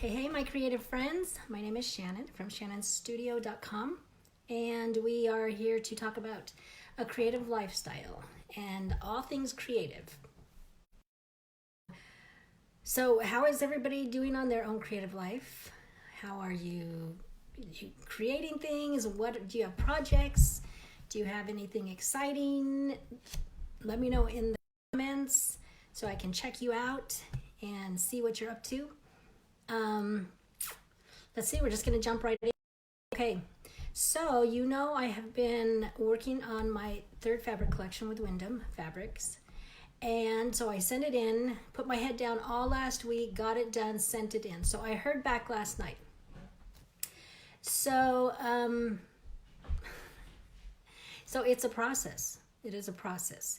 Hey, my creative friends. My name is Shannon from shannonstudio.com, and we are here to talk about a creative lifestyle and all things creative. So, how is everybody doing on their own creative life? How are you creating things? What do you have projects? Do you have anything exciting? Let me know in the comments so I can check you out and see what you're up to. Let's see, we're just going to jump right in. Okay, so I have been working on my third fabric collection with Wyndham Fabrics. And so I sent it in, put my head down all last week, got it done, sent it in. So I heard back last night. So it's a process. It is a process.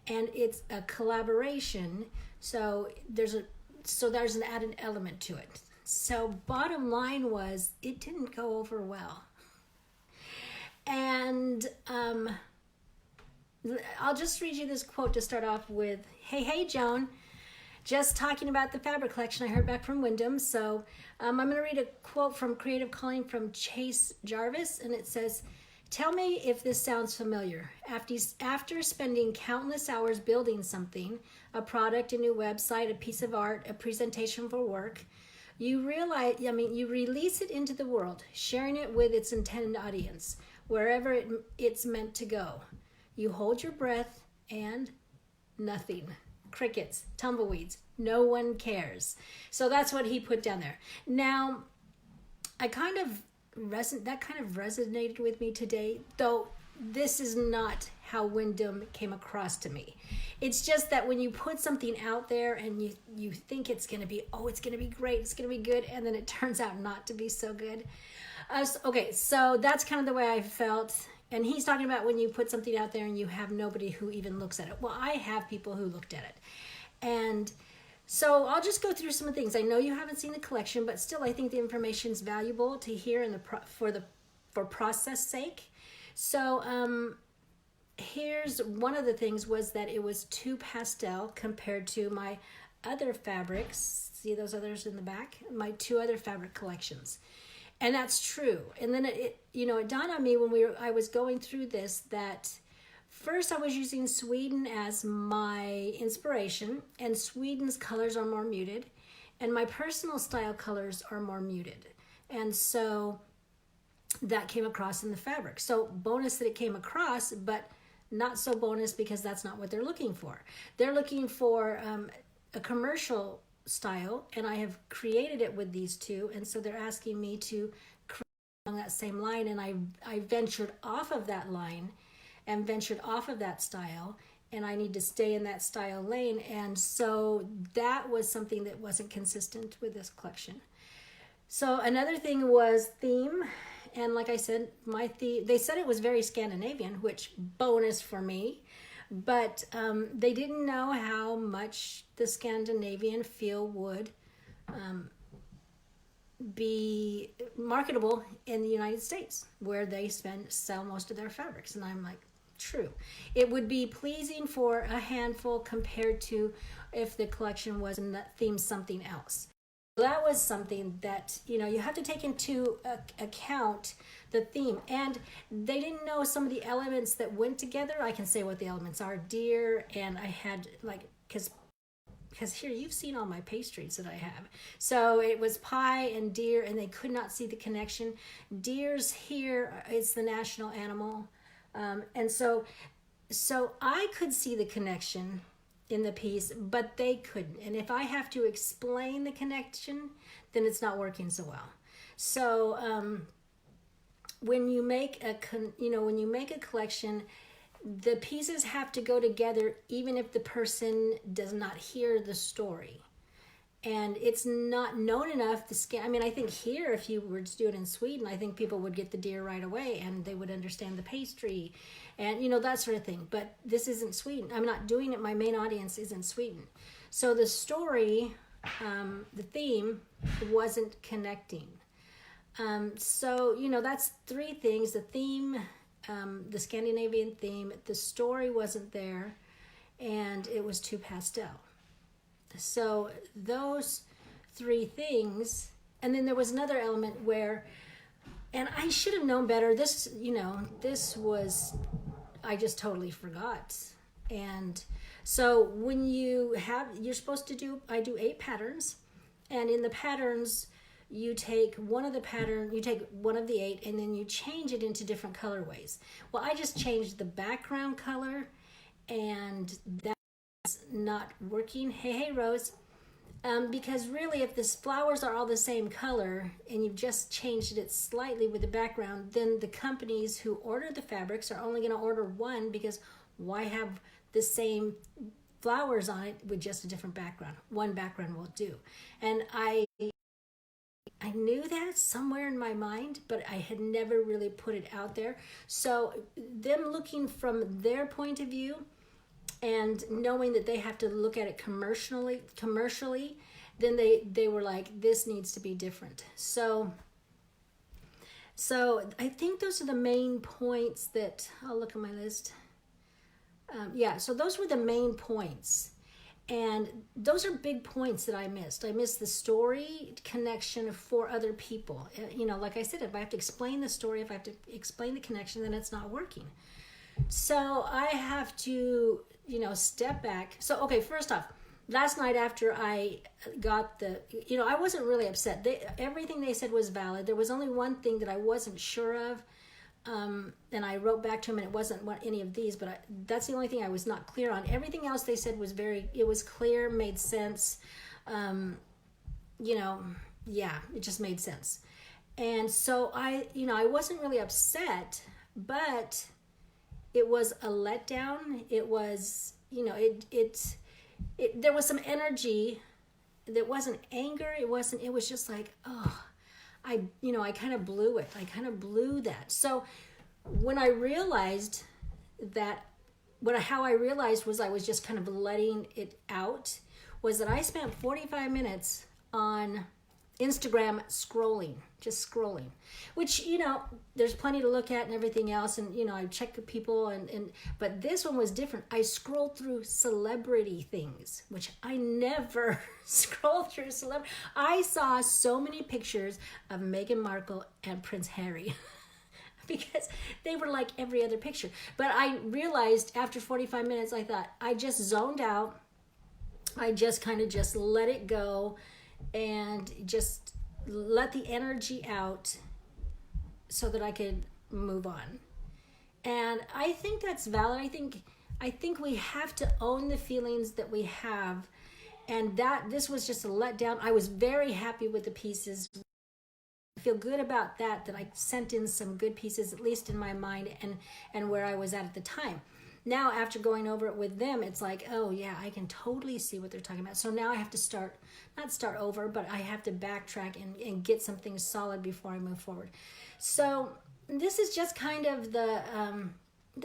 And it's a collaboration. So there's an added element to it. So bottom line was, it didn't go over well. And I'll just read you this quote to start off with. Hey, Joan. Just talking about the fabric collection I heard back from Wyndham. So I'm going to read a quote from Creative Calling from Chase Jarvis, and it says, "Tell me if this sounds familiar. After spending countless hours building something, a product, a new website, a piece of art, a presentation for work, you release it into the world, sharing it with its intended audience, wherever it's meant to go. You hold your breath and nothing. Crickets, tumbleweeds, no one cares." So that's what he put down there. Now, that kind of resonated with me today, though this is not how Wyndham came across to me. It's just that when you put something out there and you think it's going to be, it's going to be great, it's going to be good, and then it turns out not to be so good. So that's kind of the way I felt. And he's talking about when you put something out there and you have nobody who even looks at it. Well, I have people who looked at it. And so I'll just go through some of the things. I know you haven't seen the collection, but still I think the information is valuable to hear for process sake. So here's one of the things was that it was too pastel compared to my other fabrics. See those others in the back? My two other fabric collections. And that's true. And then it dawned on me when I was going through this that first I was using Sweden as my inspiration, and Sweden's colors are more muted, and my personal style colors are more muted. And so that came across in the fabric. So bonus that it came across, but not so bonus because that's not what they're looking for. They're looking for a commercial style, and I have created it with these two, and so they're asking me to create along that same line, and I ventured off of that line and ventured off of that style, and I need to stay in that style lane. And so that was something that wasn't consistent with this collection. So another thing was theme. And like I said, my theme, they said it was very Scandinavian, which bonus for me. But they didn't know how much the Scandinavian feel would be marketable in the United States, where they sell most of their fabrics. And I'm like, true. It would be pleasing for a handful compared to if the collection was in that theme something else. That was something that, you have to take into account the theme. And they didn't know some of the elements that went together. I can say what the elements are. Deer, and I had because here you've seen all my pastries that I have. So it was pie and deer, and they could not see the connection. Deer's here, it's the national animal. And so I could see the connection in the piece, but they couldn't. And if I have to explain the connection, then it's not working so well. So when you make a collection, the pieces have to go together even if the person does not hear the story. And it's not known enough I think here, if you were to do it in Sweden, I think people would get the deer right away and they would understand the pastry and, that sort of thing. But this isn't Sweden. I'm not doing it. My main audience isn't Sweden. So the story, the theme wasn't connecting. So, that's three things. The theme, the Scandinavian theme, the story wasn't there, and it was too pastel. So those three things and then there was another element where, and I should have known better. This, this was, I just totally forgot. And so when you're supposed to do, I do 8 patterns, and in the patterns, you take one of the 8, and then you change it into different colorways. Well, I just changed the background color, and that's not working. Hey, Rose. Because really, if the flowers are all the same color and you've just changed it slightly with the background, then the companies who order the fabrics are only going to order one, because why have the same flowers on it with just a different background? One background will do. And I knew that somewhere in my mind, but I had never really put it out there. So them looking from their point of view and knowing that they have to look at it commercially, then they were like, this needs to be different. So I think those are the main points that, I'll look at my list. So those were the main points. And those are big points that I missed. I missed the story connection for other people. Like I said, if I have to explain the story, if I have to explain the connection, then it's not working. So I have to, step back. So, okay, first off, last night after I got I wasn't really upset. Everything they said was valid. There was only one thing that I wasn't sure of. And I wrote back to him, and it wasn't any of these, but that's the only thing I was not clear on. Everything else they said was it was clear, made sense. It just made sense. And so I wasn't really upset, but it was a letdown. It was, there was some energy. There wasn't anger. It was just like, I kind of blew it. I kind of blew that. So when I realized that, how I realized was I was just kind of letting it out, was that I spent 45 minutes on Instagram just scrolling, which, there's plenty to look at and everything else. And, I check the people but this one was different. I scrolled through celebrity things, which I never scroll through I saw so many pictures of Meghan Markle and Prince Harry because they were like every other picture. But I realized after 45 minutes, I thought I just zoned out. I just kind of just let it go and just let the energy out so that I could move on. And I think that's valid. I think we have to own the feelings that we have, and that this was just a letdown. I was very happy with the pieces. I feel good about that I sent in some good pieces, at least in my mind and where I was at the time. Now, after going over it with them, it's like, oh yeah, I can totally see what they're talking about. So now I have to not start over, but I have to backtrack and get something solid before I move forward. So this is just kind of the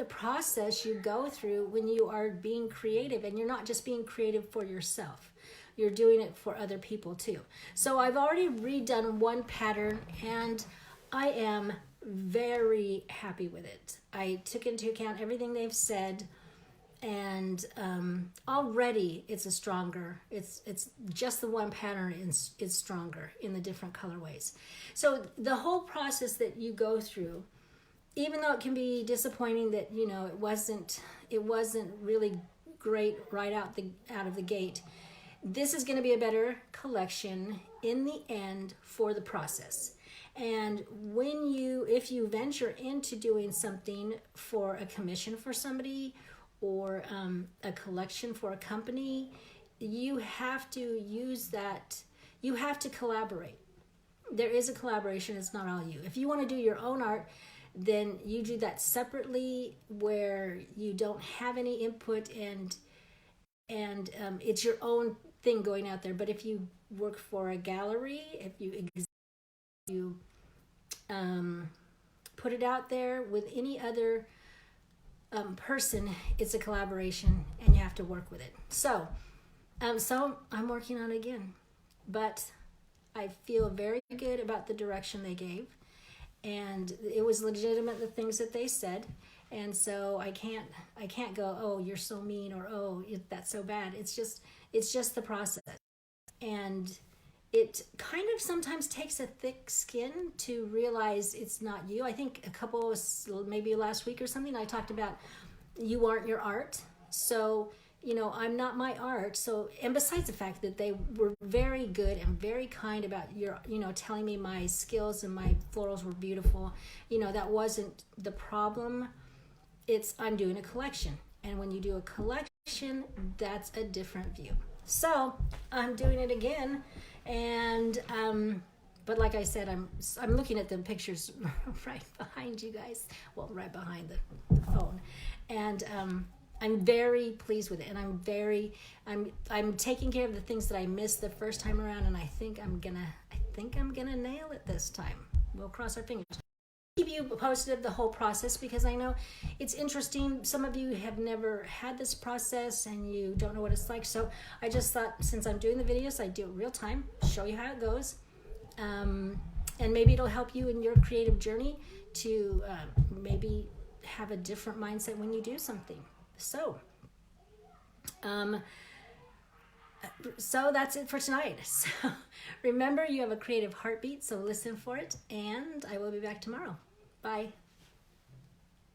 process you go through when you are being creative, and you're not just being creative for yourself. You're doing it for other people too. So I've already redone one pattern, and I am very happy with it. I took into account everything they've said, and already it's just the one pattern is stronger in the different colorways. So the whole process that you go through, even though it can be disappointing that it wasn't really great right out of the gate, this is going to be a better collection in the end for the process. And if you venture into doing something for a commission for somebody or a collection for a company, you have to use that. You have to collaborate. There is a collaboration. It's not all you. If you want to do your own art, then you do that separately, where you don't have any input and it's your own thing going out there. But if you work for a gallery, if you put it out there with any other person, it's a collaboration, and you have to work with it. So I'm working on it again, but I feel very good about the direction they gave, and it was legitimate, the things that they said. And so I can't go, oh, you're so mean, or oh, that's so bad. It's just the process. And it kind of sometimes takes a thick skin to realize it's not you. I think maybe last week or something, I talked about you aren't your art. So, I'm not my art. So, and besides the fact that they were very good and very kind about telling me my skills and my florals were beautiful, that wasn't the problem. I'm doing a collection. And when you do a collection, that's a different view. So I'm doing it again. And, but like I said, I'm looking at the pictures right behind you guys. Well, right behind the phone. And, I'm very pleased with it, and I'm taking care of the things that I missed the first time around, and I think I'm gonna nail it this time. We'll cross our fingers. Keep you posted of the whole process, because I know it's interesting. Some of you have never had this process and you don't know what it's like. So I just thought, since I'm doing the videos, I do it real time, show you how it goes, and maybe it'll help you in your creative journey to maybe have a different mindset when you do something. So that's it for tonight. So remember, you have a creative heartbeat, so listen for it, and I will be back tomorrow. Bye.